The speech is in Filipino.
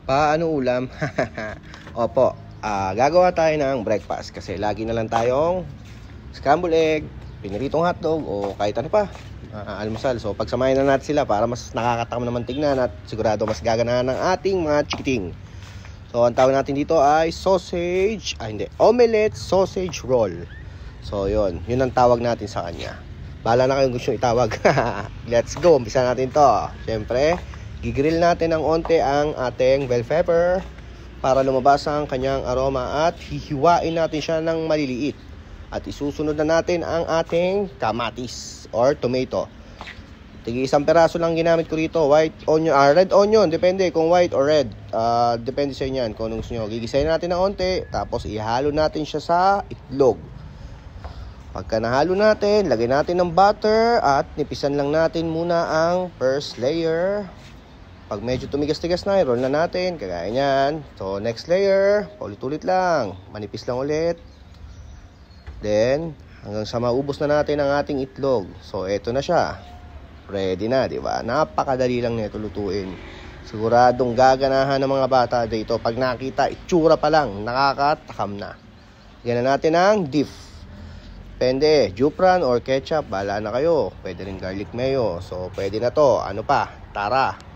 Paano ulam? Opo, gagawa tayo ng breakfast kasi lagi na lang tayong scrambled egg, piniritong hotdog o kahit ano pa, almusal. So pagsamahin na natin sila para mas nakakatakam naman tignan at sigurado mas gaganahan ng ating mga chikiting. So ang tawag natin dito ay omelette sausage roll. So yun ang tawag natin sa kanya. Bahala na kayong gusto itawag. Let's go, umpisa natin to. Siyempre, gigrill natin ng onte ang ating bell pepper para lumabas ang kanyang aroma at hihiwain natin siya ng maliliit. At isusunod na natin ang ating kamatis or tomato. Tigi isang peraso lang ginamit ko rito. White onion, red onion, depende kung white or red. Depende sa inyo yan kung anong gusto nyo. Gigisayin natin ng onte, tapos ihalo natin siya sa itlog. Pagka nahalo natin, lagay natin ng butter at nipisan lang natin muna ang first layer. Pag medyo tumigas-tigas na, i-roll na natin, kagaya nyan. So, next layer, paulit-ulit lang. Manipis lang ulit. Then, hanggang sa maubos na natin ang ating itlog. So, eto na siya. Ready na, di ba? Napakadali lang nito lutuin. Siguradong gaganahan ng mga bata dito. Pag nakita, itsura pa lang, nakakatakam na. Yan na natin ang beef. Depende, Jupran or ketchup, bahala na kayo. Pwede rin garlic mayo. So, pwede na to. Ano pa? Tara!